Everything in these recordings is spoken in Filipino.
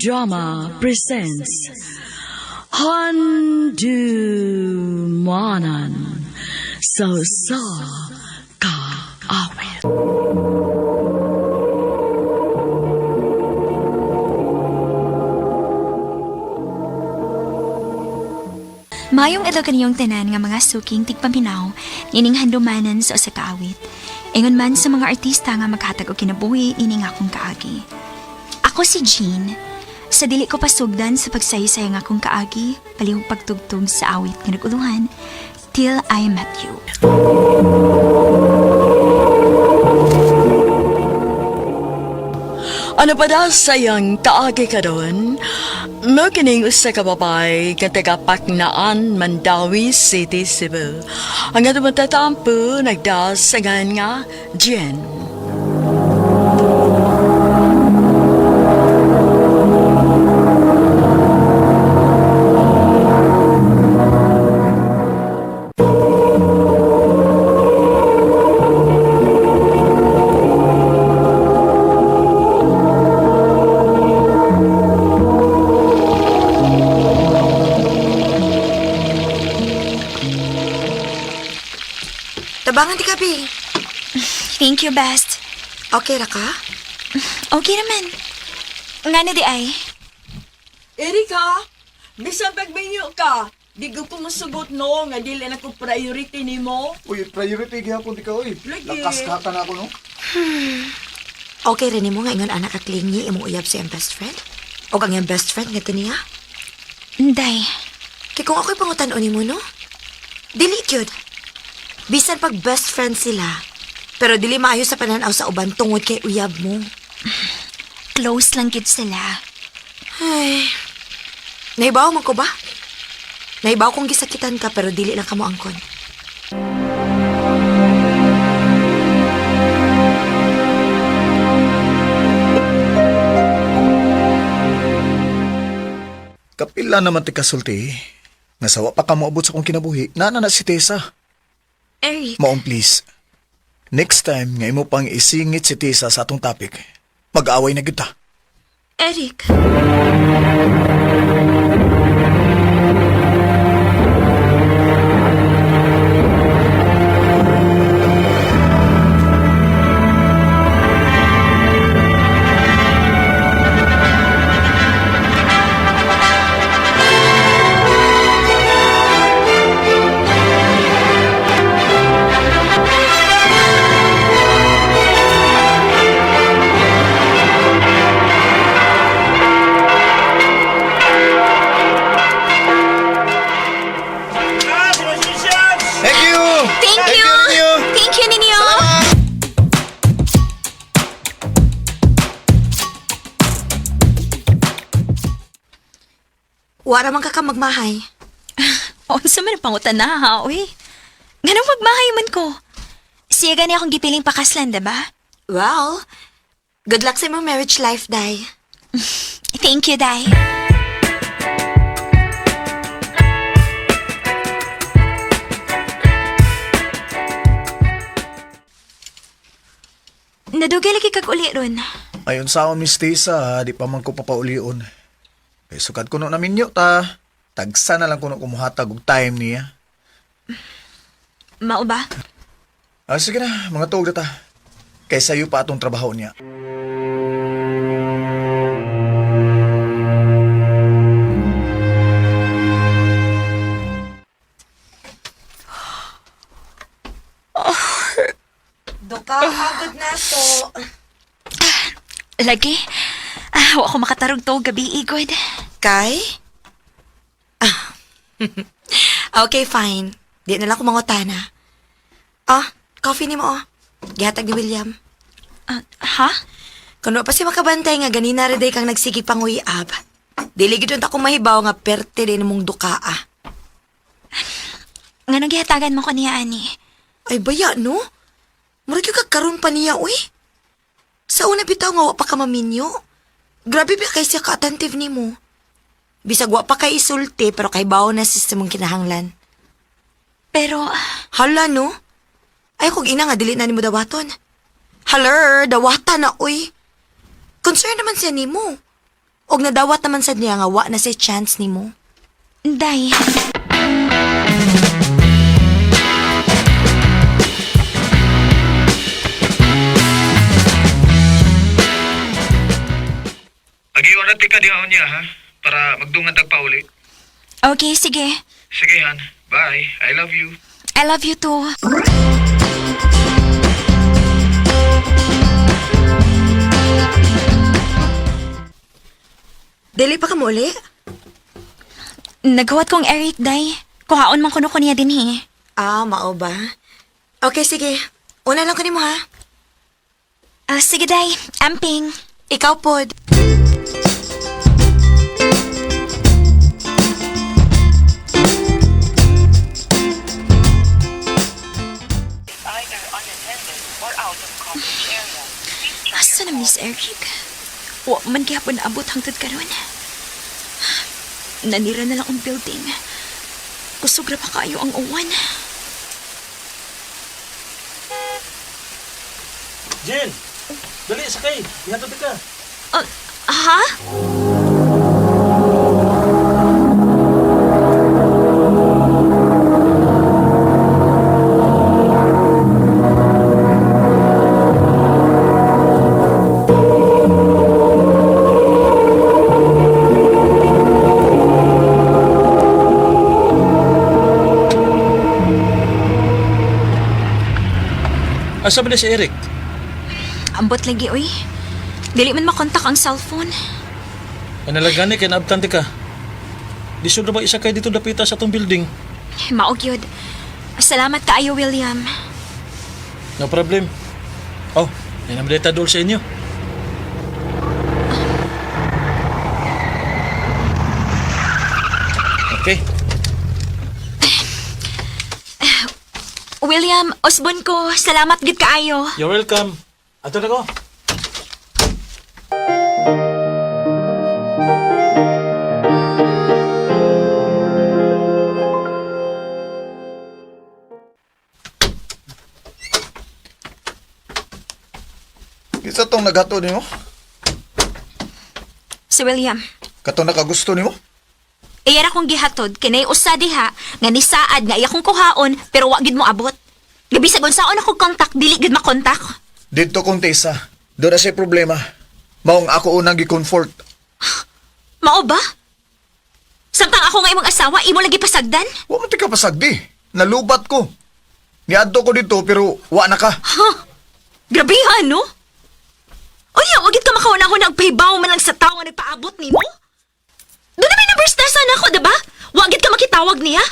Drama presents Handumanan So Ka Awit. Mayong ilo kaniyong tanan nga mga suking tigpaminaw, nining handumanan sa usa ka awit. Ingon man sa mga artista nga maghatag og kinabuhi nining akong kaagi. Ako si Jean. Sa dili ko pasugdan sa pagsaysayo nga akong kaagi, palihog pagtugtog sa awit nga naguluhan, Till I Met You. Ano pa daw sayang kaagi ka doon? Makining usa ka babay nga taga Paknaan, Mandawi City, Cebu. Ang ato matatampo nagdasangan nga Jen. Tabangan di ka, Bi. Thank you, best. Okay ra ka? Okay naman. Nga na di ay. Erika, bisan pagminyo ka, di ko masugot no, nga dili na ko priority ni mo. Uy, priority gyapon di ka, uy. Lagi. Lakas ka na ako, no? Okay rin mo nga ingon anak at lingi imong uyab sa iyang best friend? O ang iyang best friend nga niya? Day. Kaya kung ako'y pangutan-o ni mo, no? Dili cute. Bisan pag best friend sila, pero dili maayo sa pananaw sa uban tungod kay uyab mo. Close lang gid sila. Ay, naibaw man ko ba? Naibaw kong gisakitan ka pero dili lang ka mo angkon. Kapila naman ti kasulti. Nasawa pa ka moabot sa kong kinabuhi. Nana na si Tessa. Eric. Maong please. Next time, nga imo pang isingit si Tessa sa atong topic. Mag-away na kita. Eric. Thank you! Thank you! Ninyo! Thank you, Ninyo! Wara man ka magmahay. Unsa man ang pangutan na, ha, uy? Ganang magmahay man ko. Siya gani akong gipiling pakaslan, diba? Well, good luck sa imong marriage life, Day. Thank you, Day. Nadugay lagi kag uli ron. Ayon sa akong Miss Tessa, di pa man ko papaulion. Kaya sukad ko no namin nyo, ta. Tagsa na lang ko no kumuhatag og time niya. Mao ba? Sige na, mga tuog na ta. Kaya sa'yo pa atong trabaho niya. Duka, agad na to. Lagi? Wa ko makatarog to gabi, igod. Kay? Okay, fine. Di na lang ko mangutana. Coffee ni mo, Gihatag ni William. Ha? Kung pa si makabantay nga ganina rin kang nagsigi panguyab. Dili gid ta ko mahibaw nga perte din mong duka, Nganong gihatagan mo ko niya, ani? Ay, baya, no? Murag yung kagkaroon pa niya, uy. Sa una bitaw nga wa pa ka maminyo. Grabe ba kay siya ka-attentive ni mo? Bisag wa pa kay isulti, pero kay bawo na sa mong kinahanglan. Pero, Hala, no? Ay, kung ina nga, dili na ni mo dawaton. Haler, dawata na, uy. Concern naman siya ni mo. Og nadawat naman sad niya nga wa na si chance nimo. Day, Agiwan na tika dihaon niya, ha? Para magdungan tagpauli. okay, sige. Sige, Han. Bye. I love you. I love you too. Dili pa ka mo uli? Naghuwat kong Eric, Day. Kuhaon man kuno ko niya din Mao ba? Okay, sige. Una lang ko nimo ha. Sige, Day. Amping. Ikaw pod. Asa na Miss Eric? Wa man gihapon abot hangtod karon. Nanira na lang ang building. Kusog ra pa kayo ang uwan. Jen! Dali, sakay! Ihatod ka! Ha? Asa ba na si Eric? Ambot lagi, oy. Dili man makontak ang cellphone. Panalagani kay naabtante ka. Di sure ba isa kay dito dapita sa tong building? Maog yun. Salamat kaayo, William. No problem. Oh, may namadeta dool sa inyo. Okay. William, osbon ko. Salamat gid kaayo. You're welcome. Ato na ko. Isa tong naghato nimo? Si William. Katong nakagusto nimo? Iyara kong gihatod, kinay usa diha, nga nisaad nga iya kong kuhaon, pero wa gid mo abot. Gabi sa gunsaon ako kontak, dili gid makontak. Dito kong Tessa. Doon na siya problema. Maong ako unang gi-comfort. Mao ba? Samtang ako nga imong asawa, imo lagi pasagdan? Wa man ti ka pasagdi. Nalubat ko. Niadto ko dito pero wa na ka. Grabe ha, no? Oya, wagit ka makaunahon ang pahibaw man lang sa tao nga nagpaabot nimo? Doon na may number star sana ako, diba? Wagit ka makitawag niya?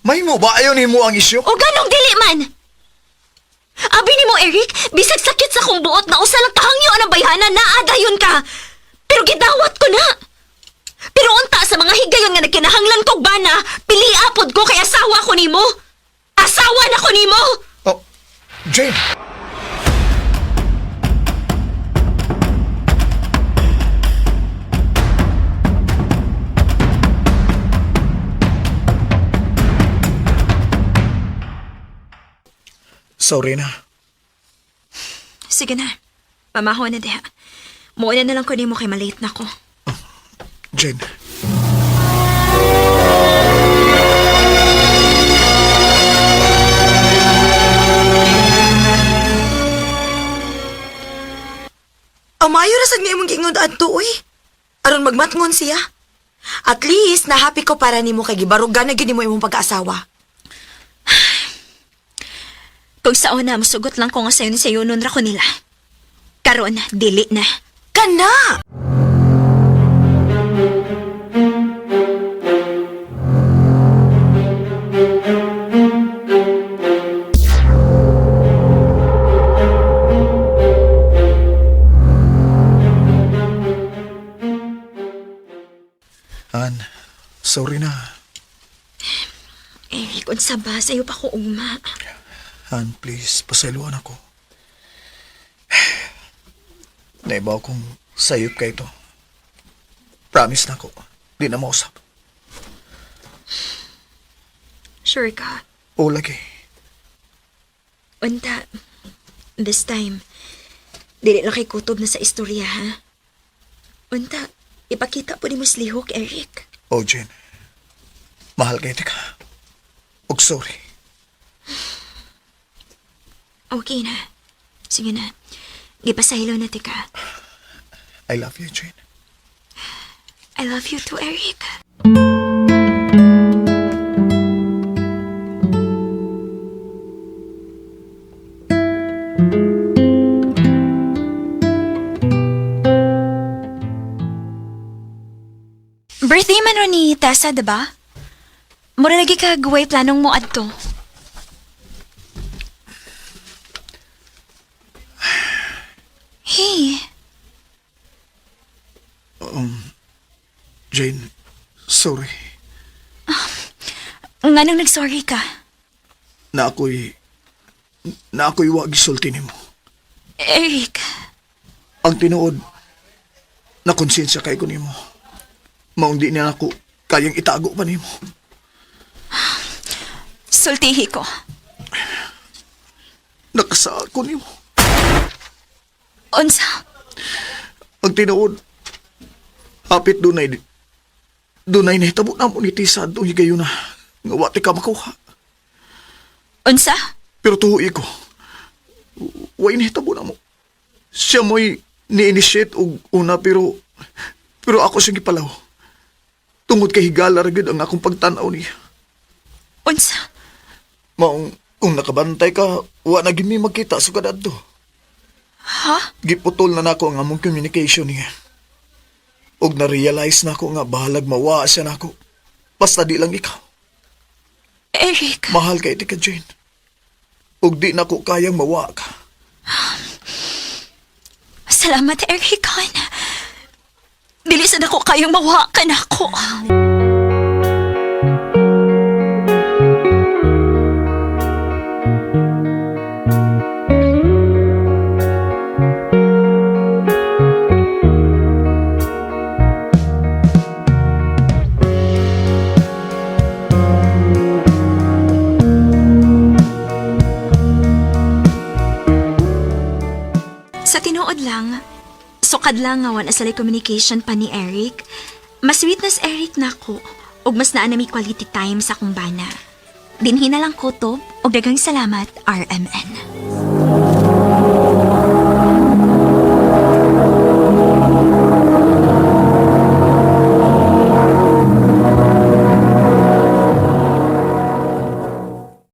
May mo ba ayon nimo ang isyu? O ganong dili man? Abi ni mo, Eric, bisag sakit sa kong buot na usa lang kahangyo ang bayhana na adayon ka. Pero gidawat ko na. Pero unta sa mga higayon nga nagkinahanglan kog bana, pili apod ko kay asawa ko nimo. Asawa na ko nimo. Oh, Jane. Sorry na. Sige na. Pamaho na diha. Muuna na lang ko nimo kay malate na ko. Jane. Mayo ra sad nga imong giingon adto oy. Aron magmatngon siya. At least na-happy ko para nimo kay gibarugan na gyud nimo imong pag-aasawa. Kung sa una, masugot lang ko nga sayo ni sayo nun ra ko nila. Karon, dili na. Kana! Han, sorry na. Eric, unsa ba? Sayo pa ko ugma. Han, please, pasayloan ako. Naibaw kong sayop ka ito. Promise na ko, di na mausap. Sure ka? O lagi. Unta, this time, dili lang kay kutob na sa istorya, ha? Unta, ipakita po ni mo slihok, Eric. Oh, Jane. Mahal kay ka. Og sorry. Okay na. Sige na. Gipasahilo na tika. I love you, Jane. I love you too, Eric. Birthday man ron ni Tessa, diba? Mura lagi ka guway planong mo adto. Hey, Jane, sorry. nga nang nag-sorry ka. Na ako'y wag gisulti nimo. Eric, Ang tinuod, na konsensya kay ko nimo. Maong di na ako kayang itago pa nimo. sultihi ko. Nakasa ko nimo. Unsa? Ang tinuod, hapit dunay nahitabo na mo ni Tisa at gayo na nga wati ka makuha. Unsa? Pero tuhoy ko, way nahitabo na mo. Siya mo'y ni-initiate og una pero ako siyang gipalaw. Tungod kay higala ragid ang akong pagtanaw niya. Unsa? Maong kung nakabantay ka, wa na gid mi magkita sa kadadto. Ha? Giputol na nako ang among communication niya. Og na-realize nako nga bahalag mawa siya nako. Basta di lang ikaw. Eric, Mahal kay ti ka, Jane. Og di nako kayang mawa ka. salamat, Eric. Bilisan ako kayang mawakan ako. Sa tinuod lang, sukad lang nga wala salay communication pa ni Eric. Mas witness Eric na ako, ug mas naa na mi quality time sa akong bana. Dinhi na lang kutob, ug daghang salamat, RMN.